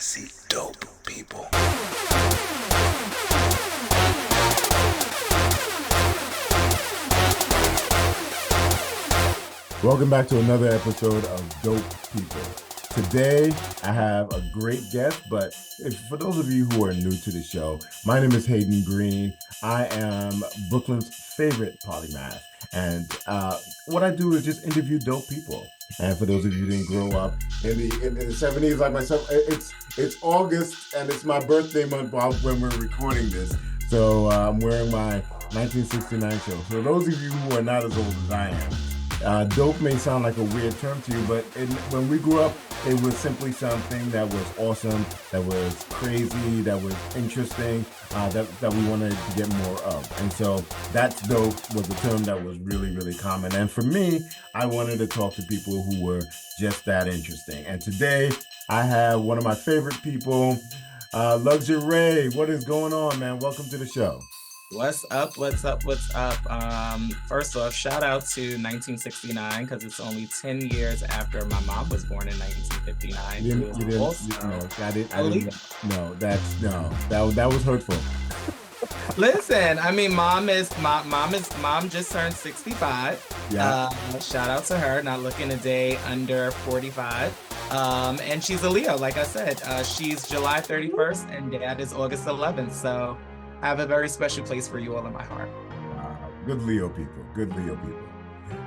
see dope people. Welcome back to another episode of Dope People. Today, I have a great guest, but for those of you who are new to the show, my name is Hayden Green. I am Brooklyn's favorite polymath, and what I do is just interview dope people. And for those of you who didn't grow up in the 70s like myself, it's August and it's my birthday month when we're recording this. So I'm wearing my 1969 show. So those of you who are not as old as I am, dope may sound like a weird term to you, but when we grew up, it was simply something that was awesome, that was crazy, that was interesting, that we wanted to get more of. And so that's dope was a term that was really, really common. And for me, I wanted to talk to people who were just that interesting. And today, I have one of my favorite people, LuxuRay. What is going on, man? Welcome to the show. What's up? What's up? What's up? First off, shout out to 1969 because it's only 10 years after my mom was born in 1959. That was hurtful. Listen, I mean, mom just turned 65. Yeah. Shout out to her, not looking a day under 45. And she's a Leo, like I said. She's July 31st and dad is August 11th. So I have a very special place for you all in my heart. Good Leo people. Good Leo people.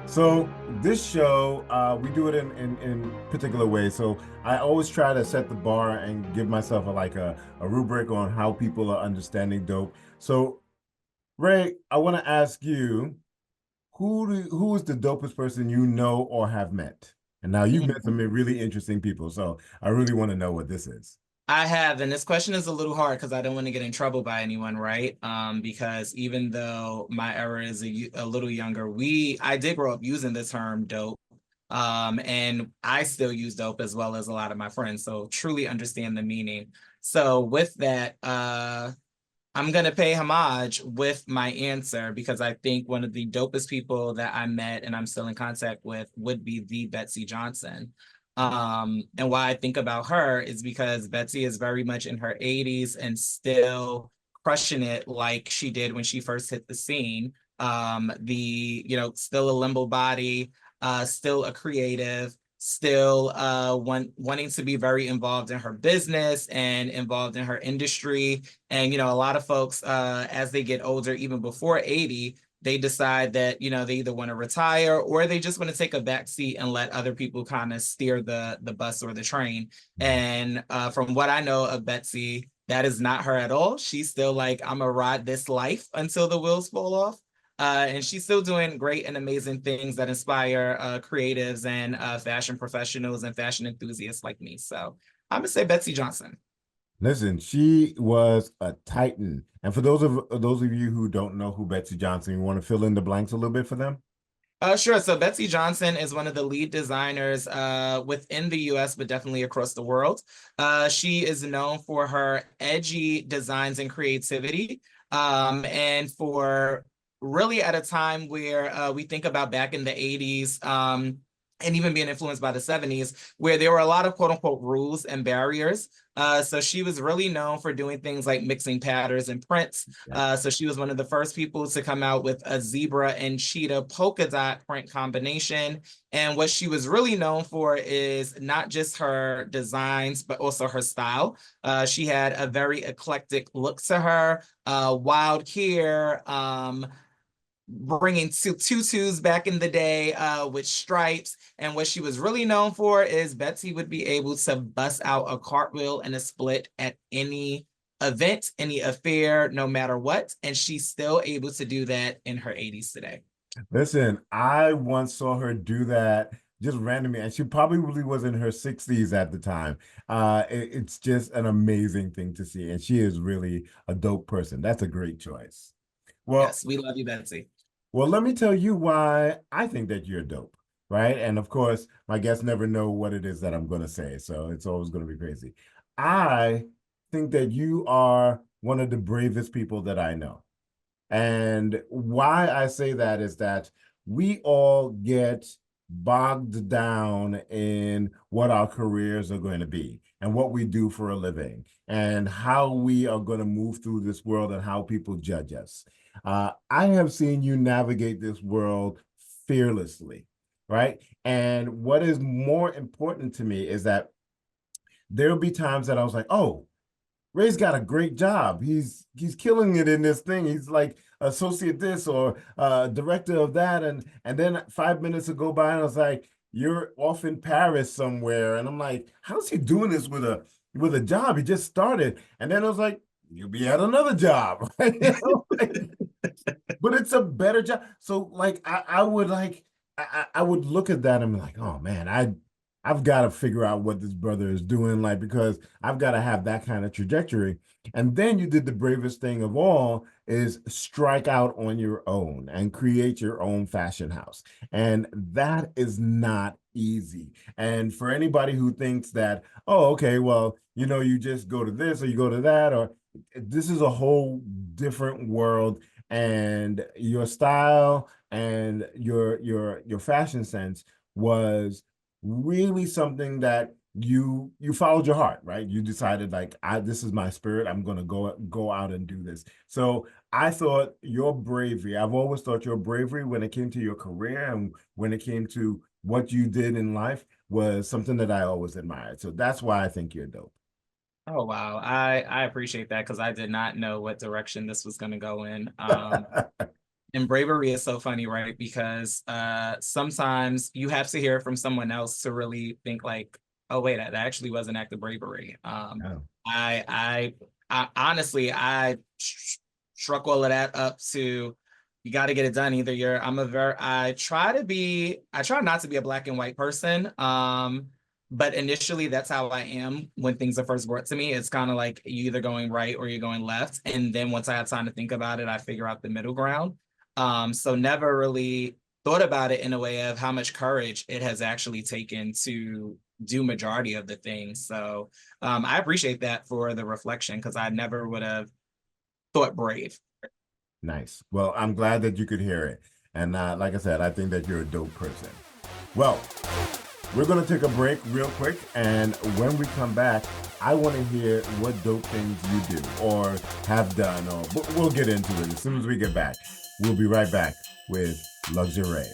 So this show, we do it in particular ways. So I always try to set the bar and give myself a rubric on how people are understanding dope. So Ray, I want to ask you, who is the dopest person you know or have met? And now you've met some really interesting people. So I really want to know what this is. I have, and this question is a little hard because I don't want to get in trouble by anyone, right? Because even though my era is a little younger, I did grow up using the term dope, and I still use dope as well as a lot of my friends. So truly understand the meaning. So with that, I'm gonna pay homage with my answer because I think one of the dopest people that I met and I'm still in contact with would be the Betsy Johnson. And why I think about her is because Betsy is very much in her 80s and still crushing it like she did when she first hit the scene. Still a limbo body, still a creative, still wanting to be very involved in her business and involved in her industry. And, a lot of folks, as they get older, even before 80, they decide that, they either want to retire or they just want to take a back seat and let other people kind of steer the bus or the train. And from what I know of Betsy, that is not her at all. She's still like, I'm gonna ride this life until the wheels fall off. And she's still doing great and amazing things that inspire creatives and fashion professionals and fashion enthusiasts like me. So I'm gonna say Betsy Johnson. Listen, she was a titan. And for those of you who don't know who Betsy Johnson, you want to fill in the blanks a little bit for them? Sure. So Betsy Johnson is one of the lead designers within the US, but definitely across the world. She is known for her edgy designs and creativity, and for really at a time where we think about back in the 80s, and even being influenced by the 70s, where there were a lot of quote unquote rules and barriers. So she was really known for doing things like mixing patterns and prints. So she was one of the first people to come out with a zebra and cheetah polka dot print combination. And what she was really known for is not just her designs, but also her style. She had a very eclectic look to her, wild hair, bringing tutus back in the day with stripes. And what she was really known for is Betsy would be able to bust out a cartwheel and a split at any event, any affair, no matter what. And she's still able to do that in her 80s today. Listen, I once saw her do that just randomly, and she probably was in her 60s at the time. It's just an amazing thing to see, and she is really a dope person. That's a great choice. Well, yes, we love you, Betsy. Well, let me tell you why I think that you're dope, right? And of course, my guests never know what it is that I'm going to say, so it's always going to be crazy. I think that you are one of the bravest people that I know. And why I say that is that we all get bogged down in what our careers are going to be. and what we do for a living and how we are going to move through this world and how people judge us. I have seen you navigate this world fearlessly, right? And what is more important to me is that there'll be times that I was like, oh, Ray's got a great job. He's killing it in this thing. He's like associate this or director of that. And then 5 minutes would go by and I was like, you're off in Paris somewhere. And I'm like, how's he doing this with a job? He just started. And then I was like, you'll be at another job. But it's a better job. So like I would like I would look at that and be like, oh man, I've got to figure out what this brother is doing, like because I've got to have that kind of trajectory. And then you did the bravest thing of all is strike out on your own and create your own fashion house. And that is not easy. And for anybody who thinks that, oh, okay, well, you just go to this or you go to that, or this is a whole different world, and your style and your fashion sense was really something that you followed your heart, right? You decided like, this is my spirit. I'm gonna go out and do this. So I thought your bravery, I've always thought your bravery when it came to your career and when it came to what you did in life was something that I always admired. So that's why I think you're dope. Oh wow, I appreciate that because I did not know what direction this was going to go in. And bravery is so funny, right? Because sometimes you have to hear it from someone else to really think like, oh wait, that actually was an act of bravery. Oh. I honestly struck all of that up to you got to get it done. Either you're I try not to be a black and white person. But initially that's how I am when things are first brought to me. It's kind of like you either going right or you're going left. And then once I have time to think about it, I figure out the middle ground. So never really thought about it in a way of how much courage it has actually taken to do majority of the things. So I appreciate that for the reflection because I never would have thought brave. Nice. Well, I'm glad that you could hear it. And like I said, I think that you're a dope person. Well, we're going to take a break real quick. And when we come back, I want to hear what dope things you do or have done, or we'll get into it as soon as we get back. We'll be right back with LuxuRay.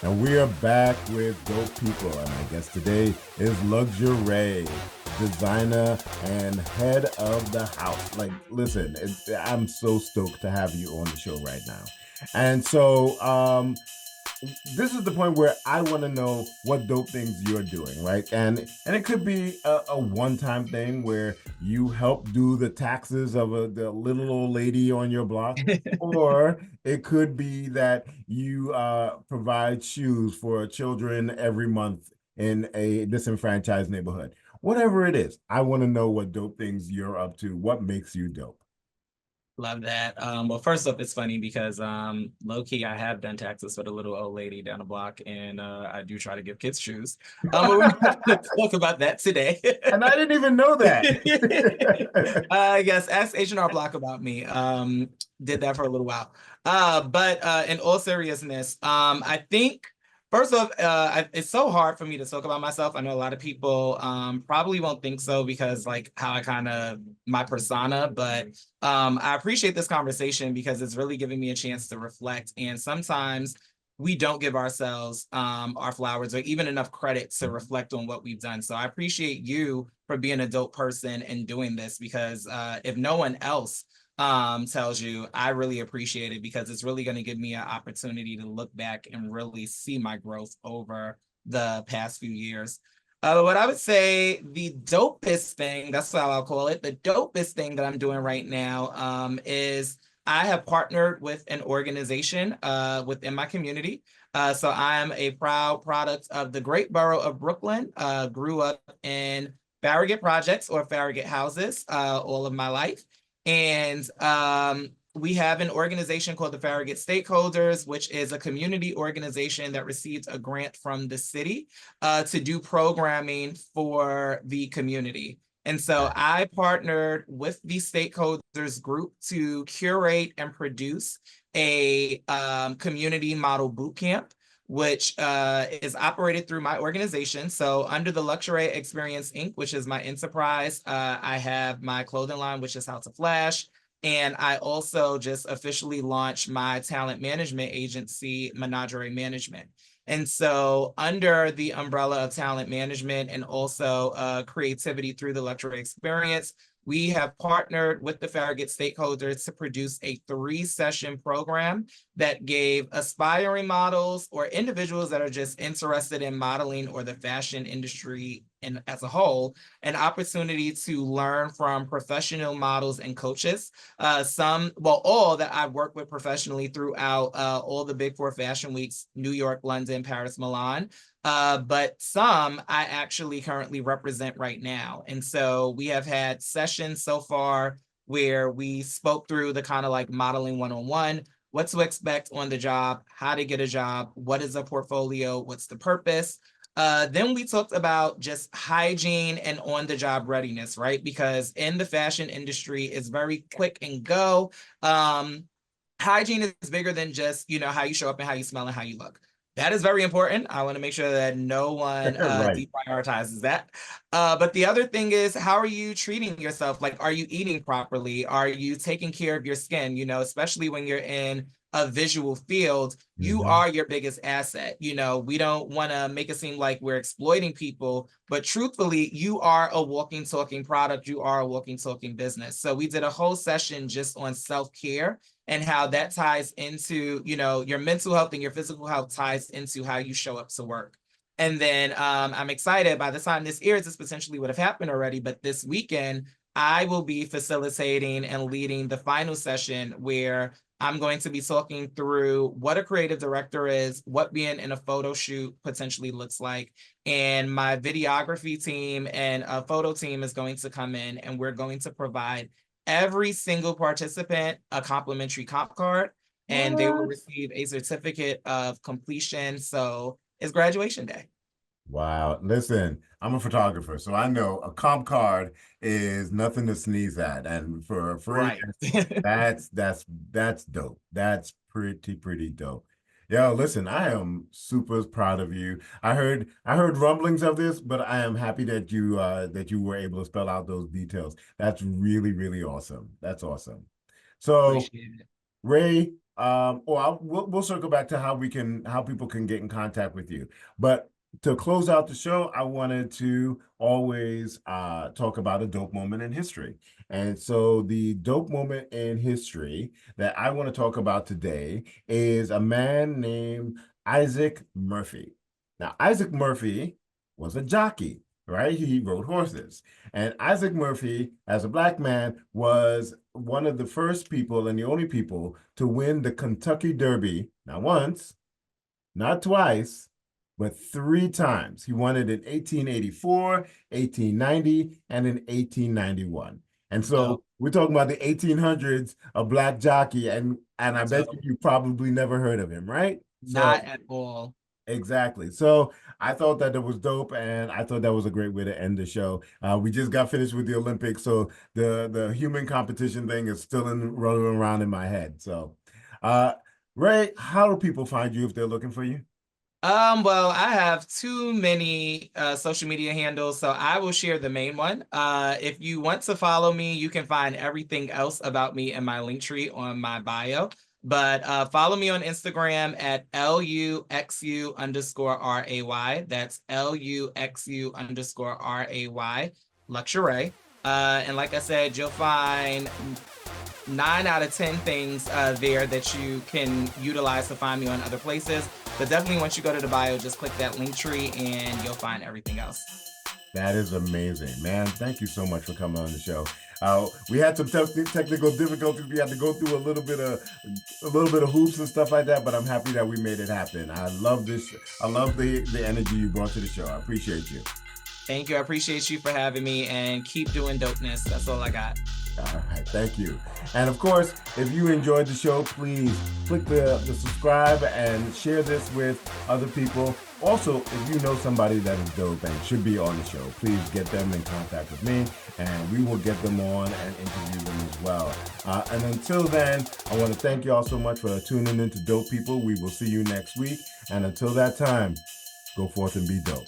And we are back with dope people. And my guest today is LuxuRay, designer and head of the house. Like, listen, I'm so stoked to have you on the show right now. And so this is the point where I want to know what dope things you're doing, right? And it could be a one-time thing where you help do the taxes of the little old lady on your block, or it could be that you provide shoes for children every month in a disenfranchised neighborhood. Whatever it is, I want to know what dope things you're up to. What makes you dope? Love that. Well, first off, it's funny because low key, I have done taxes for the little old lady down the block, and I do try to give kids shoes. But we're not going to talk about that today. And I didn't even know that. Yes, ask H&R Block about me. Did that for a little while. But in all seriousness, I think first off, it's so hard for me to talk about myself. I know a lot of people probably won't think so because like how I kind of my persona, but I appreciate this conversation because it's really giving me a chance to reflect. And sometimes we don't give ourselves our flowers or even enough credit to reflect on what we've done. So I appreciate you for being a dope person and doing this because if no one else tells you, I really appreciate it because it's really going to give me an opportunity to look back and really see my growth over the past few years. What I would say the dopest thing, that's how I'll call it, the dopest thing that I'm doing right now is I have partnered with an organization within my community. So I am a proud product of the great borough of Brooklyn, grew up in Farragut projects or Farragut houses all of my life. And we have an organization called the Farragut Stakeholders, which is a community organization that received a grant from the city to do programming for the community. And so I partnered with the stakeholders group to curate and produce a community model boot camp, which is operated through my organization. So under the LuxuRay Experience Inc., which is my enterprise, I have my clothing line, which is How to Flash. And I also just officially launched my talent management agency, Menagerie Management. And so under the umbrella of talent management and also creativity through the LuxuRay Experience, we have partnered with the Farragut stakeholders to produce a 3-session program that gave aspiring models or individuals that are just interested in modeling or the fashion industry as a whole, an opportunity to learn from professional models and coaches. All that I've worked with professionally throughout all the big 4 fashion weeks, New York, London, Paris, Milan. But some I actually currently represent right now. And so we have had sessions so far where we spoke through the kind of like modeling 101, what to expect on the job, how to get a job, what is a portfolio, what's the purpose. Then we talked about just hygiene and on-the-job readiness, right? Because in the fashion industry, it's very quick and go. Hygiene is bigger than just, how you show up and how you smell and how you look. That is very important. I want to make sure that no one Right. deprioritizes that. But the other thing is, how are you treating yourself? Like, are you eating properly? Are you taking care of your skin? Especially when you're in a visual field, you are your biggest asset. We don't want to make it seem like we're exploiting people, but truthfully, you are a walking, talking product. You are a walking, talking business. So we did a whole session just on self-care and how that ties into, your mental health and your physical health ties into how you show up to work. And then I'm excited, by the time this airs, this potentially would have happened already, but this weekend, I will be facilitating and leading the final session where I'm going to be talking through what a creative director is, what being in a photo shoot potentially looks like. And my videography team and a photo team is going to come in, and we're going to provide every single participant a complimentary comp card, and they will receive a certificate of completion. So it's graduation day. Wow. Listen, I'm a photographer, so I know a comp card is nothing to sneeze at. And for free, Right. that's dope. That's pretty dope. Yo, listen, I am super proud of you. I heard rumblings of this, but I am happy that you were able to spell out those details. That's really awesome. That's awesome. So Appreciate it. Ray, we'll circle back to how people can get in contact with you. But to close out the show, I wanted to always talk about a dope moment in history. And so the dope moment in history that I want to talk about today is a man named Isaac Murphy. Now, Isaac Murphy was a jockey, right? He rode horses. And Isaac Murphy, as a black man, was one of the first people and the only people to win the Kentucky Derby, not once, not twice, but 3 times. He won it in 1884, 1890, and in 1891. And so we're talking about the 1800s, a black jockey, and I bet you probably never heard of him, right? Not at all. Exactly. So I thought that was dope, and I thought that was a great way to end the show. We just got finished with the Olympics, so the human competition thing is still rolling around in my head. So, Ray, how do people find you if they're looking for you? Well, I have too many social media handles, so I will share the main one. If you want to follow me, you can find everything else about me in my link tree on my bio. But follow me on Instagram at LUXU_RAY. That's LUXU_RAY, LuxuRay. And like I said, you'll find 9 out of 10 things there that you can utilize to find me on other places. But definitely once you go to the bio, just click that link tree and you'll find everything else. That is amazing, man. Thank you so much for coming on the show. We had some technical difficulties. We had to go through a little bit of hoops and stuff like that, but I'm happy that we made it happen. I love this. I love the energy you brought to the show. I appreciate you. Thank you. I appreciate you for having me, and keep doing dopeness. That's all I got. All right, thank you. And of course, if you enjoyed the show, please click the subscribe and share this with other people. Also, if you know somebody that is dope and should be on the show, please get them in contact with me and we will get them on and interview them as well. And until then, I want to thank you all so much for tuning into Dope People. We will see you next week. And until that time, go forth and be dope.